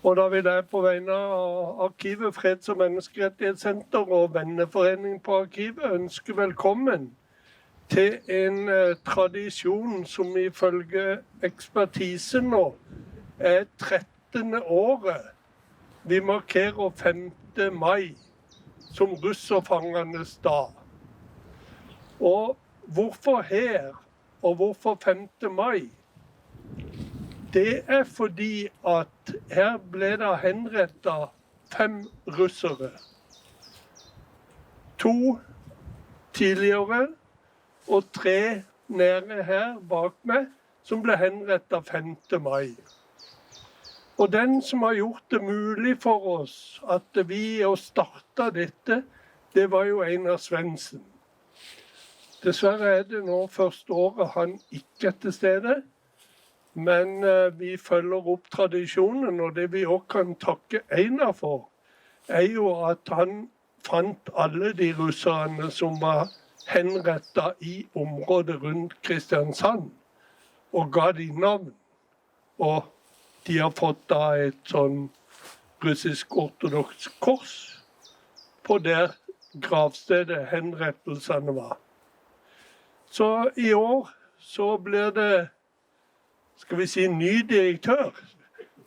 Og da vil jeg på vegne av Arkivet, Freds- og Menneskerettighetssenter og Venneforeningen på Arkivet ønske velkommen til en tradisjon som ifølge ekspertisen nå 13. året. Vi markerer 5. mai som russerfangernes dag. Og hvorfor her, og hvorfor 5. mai? Det fordi at her ble det henrettet 5 russere. 2 tidligere og 3 nede her bak meg som ble henrettet 5. mai. Og den som har gjort det mulig for oss at vi startet dette, det var jo Einar Svendsen. Dessverre det nå første året han ikke til stede, men vi følger opp tradisjonen, og det vi også kan takke Einar for, jo at han fant alle de russerne som var henrettet i området rundt Kristiansand, og ga de navn. Og de har fått da et sånn russisk-ortodoks kors på der gravstedet henrettelsene var. Så i år så blir det, skal vi si, ny direktør.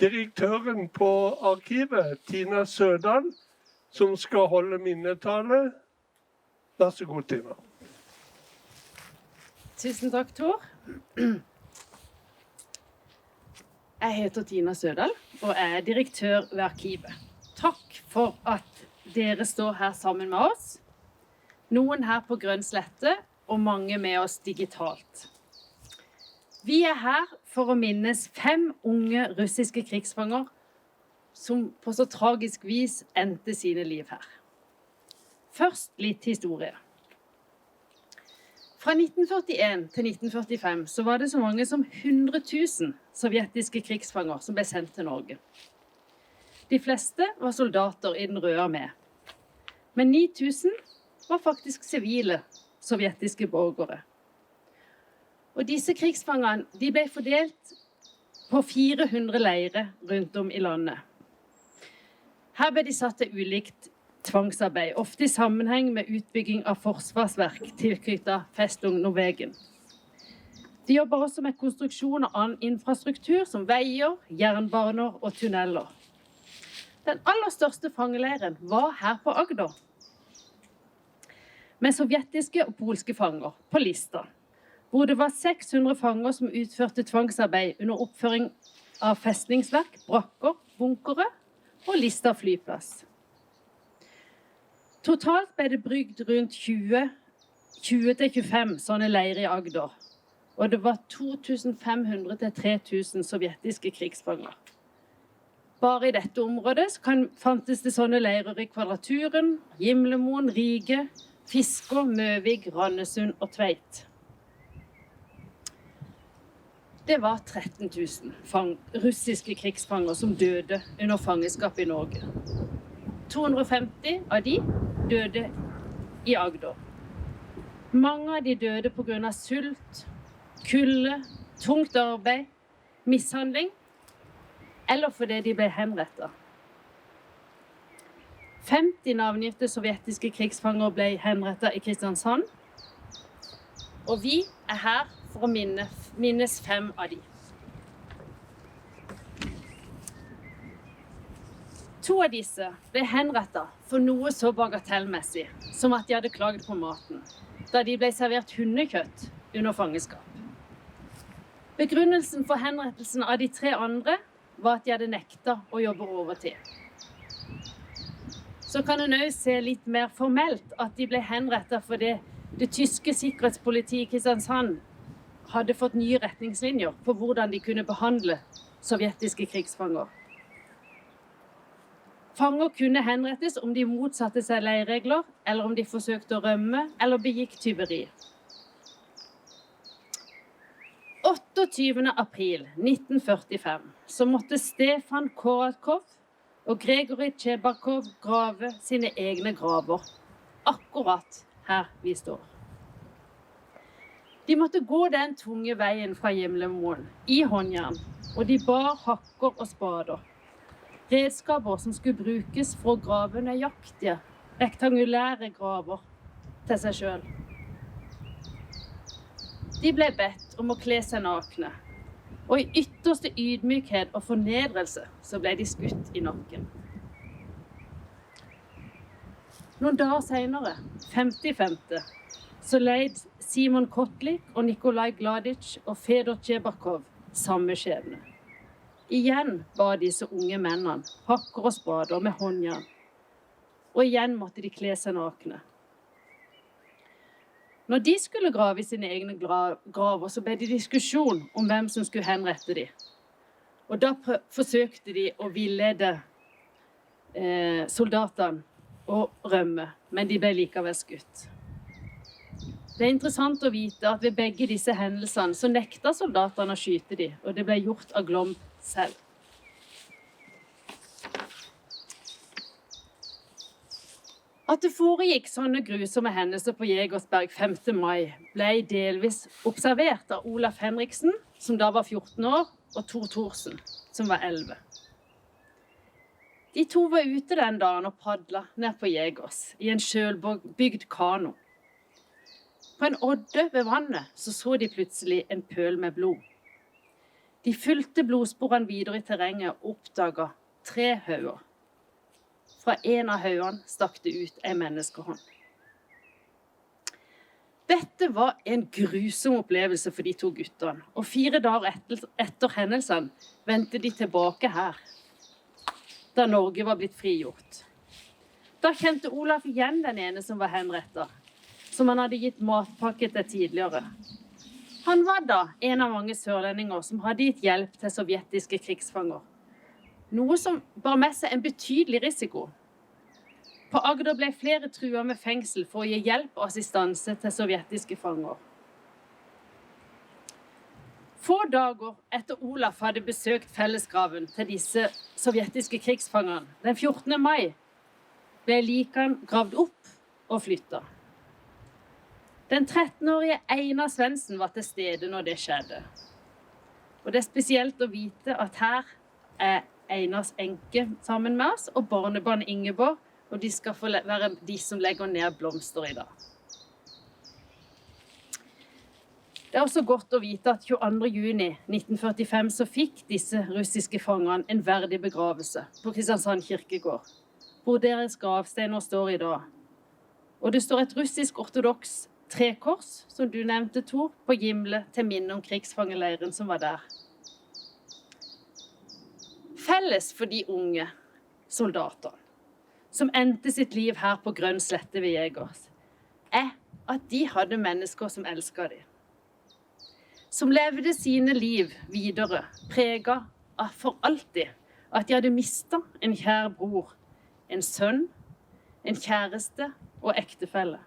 Direktøren på Arkivet, Tina Sødal, som skal holde minnetale. Vær så god, Tina. Tusen takk, Tor. Jeg heter Tina Sødal, og er direktør ved Arkivet. Takk for at dere står her sammen med oss. Noen her på Grønn Slette, og mange med oss digitalt. Vi er her for å minnes 5 unge russiske krigsfanger som på så tragisk vis endte sine liv her. Først litt historie. Fra 1941 til 1945 så var det så mange som 100 000 sovjetiske krigsfanger som ble sendt til Norge. De fleste var soldater i den røde armé. Men 9000 var faktisk sivile sovjetiske borgere. Og disse krigsfangene de ble fordelt på 400 leire rundt om i landet. Her ble de satt til ulikt tvangsarbeid, ofte i sammenheng med utbygging av forsvarsverk tilknyttet Festung Norwegen. De jobber også med konstruksjon av annen infrastruktur som veier, jernbaner og tunneler. Den aller største fangeleiren var her på Agder, med sovjetiske og polske fanger på Lista, hvor det var 600 fanger som utførte tvangsarbeid under oppføring av festningsverk, brakker, bunkere og Lista flyplass. Totalt ble det bygd rundt 20-25 sånne leirer i Agder, og det var 2500 til 3000 sovjetiske krigsfanger. Bare i dette området fantes det sånne leirer i Kvadraturen, Gimlemoen, Rige, Fisker, Møvig, Randesund og Tveit. Det var 13 000 russiske krigsfanger som døde under fangenskap i Norge. 250 av de døde i Agder. Mange av de døde på grunn av sult, kulde, tungt arbeid, mishandling, eller fordi de ble henrettet. 50 navngifte sovjetiske krigsfanger ble henrettet i Kristiansand, og vi er her for å minnes 5 av de. 2 av disse ble henrettet for noe så bagatellmessig som at de hadde klaget på maten, da de ble servert hundekjøtt under fangenskap. Begrunnelsen for henrettelsen av de 3 andre var at de hadde nektet å jobbe overtid. Så kan en også se litt mer formelt at de ble henrettet fordi det tyske sikkerhetspolitiet i Kristiansand hadde fått nye retningslinjer for hvordan de kunne behandle sovjetiske krigsfanger. Fanger kunne henrettes om de motsatte seg leirregler, eller om de forsøkte å rømme, eller begikk tyveri. 28. april 1945 så måtte Stefan Koratkov og Grigorij Tjebarkov grave sine egne graver, akkurat her vi står. De måtte gå den tunge veien fra Gimlemoen i håndjern, og de bar hakker og spader. Redskaper som skulle brukes for å grave nøyaktige, rektangulære graver til seg selv. De ble bedt om å kle seg nakne, og i ytterste ydmykhet og fornedrelse så ble de skutt i nakken. Noen dager senere, 5.5., så leid Simon Kotlik og Nikolai Gladic og Fedor Tjebarkov samme skjebne. Igjen bar disse unge mennene hakker og spader med håndjern, og igjen måtte de kle seg nakne. Når de skulle grave i sine egne graver, så ble det diskusjon om hvem som skulle henrette dem. Og da forsøkte de å villede soldatene og rømme, men de ble likevel skutt. Det er interessant å vite at ved begge disse hendelsene så nekta soldatene å skyte dem, og det ble gjort av Glom selv. At det foregikk sånne grusomme hendelser på Jegersberg 5. mai ble delvis observert av Olaf Henriksen, som da var 14 år, og Tor Thorsen, som var 11. De to var ute den dagen og padla ned på Jegers i en sjølbygd kano. På en odde ved vannet så de plutselig en pøl med blod. De fulgte blodsporene videre i terrenget og oppdaget 3 hauger. Fra en av haugene stakk det ut en menneskehånd. Dette var en grusom opplevelse for de to guttene, og 4 dager etter hendelsene vendte de tilbake her, da Norge var blitt frigjort. Da kjente Olaf igjen den ene som var henrettet, som han hadde gitt matpakke til tidligere. Han var da en av mange sørlendinger som hadde gitt hjelp til sovjetiske krigsfanger, noe som bar med seg en betydelig risiko. På Agder ble flere truet med fengsel for å gi hjelp og assistanse til sovjetiske fanger. Få dager etter Olaf hadde besøkt fellesgraven til disse sovjetiske krigsfangene, den 14. mai, ble likene gravd opp og flyttet. Den 13-årige Einar Svendsen var til stede når det skjedde. Og det er spesielt å vite at her er Einars enke sammen med oss, og barnebarn Ingeborg, og de skal få være de som legger ned blomster i dag. Det er også godt å vite at 22. juni 1945 så fikk disse russiske fangene en verdig begravelse på Kristiansand kirkegård, hvor deres gravsteiner står i dag. Og det står et russisk ortodoks trekors, som du nevnte, Tor, på Gimle til minne om krigsfangeleiren som var der. Felles for de unge soldatene som endte sitt liv her på Grønn slette ved Jegers, er at de hadde mennesker som elsket dem. Som levde sine liv videre, preget av for alltid at de hadde mistet en kjær bror, en sønn, en kjæreste og ektefelle.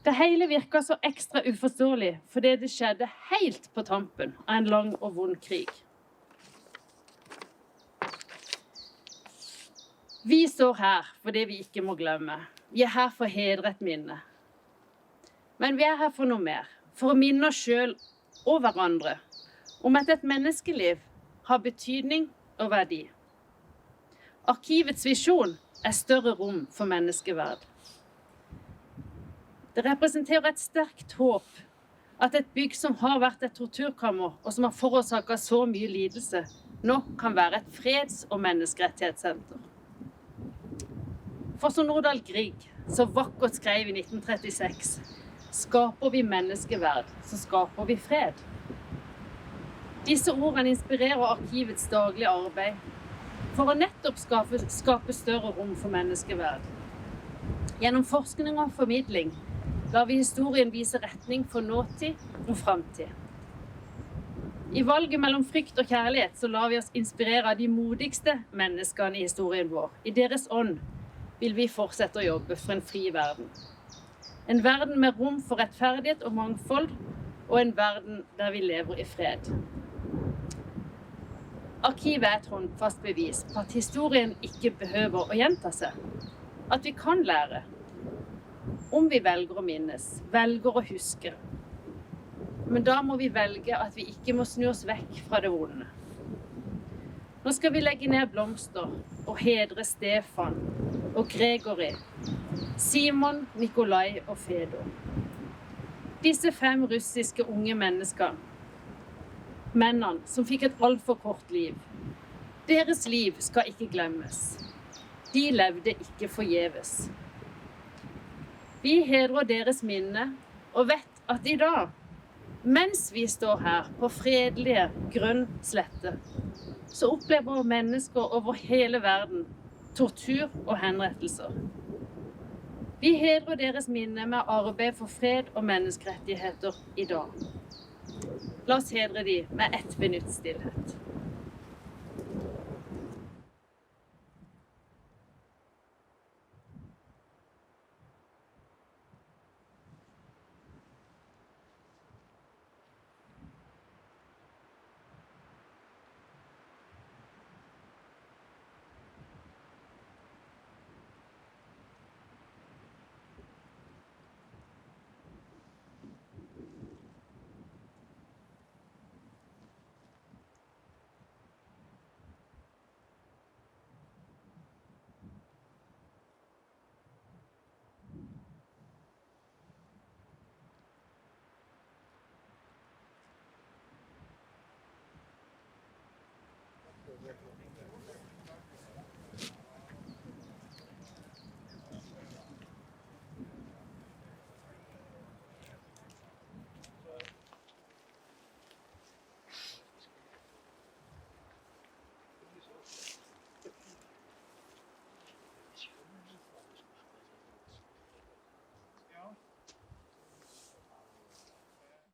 Det hele virket så ekstra uforståelig fordi det skjedde helt på tampen av en lang og vond krig. Vi står her fordi vi ikke må glemme. Vi er her for å hedre et minne. Men vi er her for noe mer. For å minne oss selv og hverandre om at et menneskeliv har betydning og verdi. Arkivets visjon er større rom for menneskeverd. Det representerer et sterkt håp at et bygg som har vært et torturkammer og som har forårsaket så mye lidelse, nå kan være et freds- og menneskerettighetssenter. For som Nordahl Grieg så vakkert skrev i 1936, skaper vi menneskeverd, så skaper vi fred. Disse ordene inspirerer arkivets daglige arbeid for å nettopp skape større rom for menneskeverd. Gjennom forskning og formidling lar vi historien vise retning for nåtid og fremtid. I valget mellom frykt og kjærlighet så lar vi oss inspirere av de modigste menneskene i historien vår. I deres ånd vil vi fortsette å jobbe for en fri verden. En verden med rom for rettferdighet og mangfold, og en verden der vi lever i fred. Arkivet er et håndfast bevis på at historien ikke behøver å gjenta seg. At vi kan lære. Om vi velger å minnes, velger å huske. Men da må vi velge at vi ikke må snu oss vekk fra det vonde. Nå skal vi legge ned blomster og hedre Stefan og Gregory, Simon, Nikolai og Fedor. Disse 5 russiske unge mennesker, mennene som fikk et alt for kort liv. Deres liv skal ikke glemmes. De levde ikke forgjeves. Vi hedrer deres minne og vet at i dag, mens vi står her på fredelige grønn slette, så opplever mennesker over hele verden tortur og henrettelser. Vi hedrer deres minne med arbeid for fred og menneskerettigheter i dag. La oss hedre de med 1 minutts stillhet.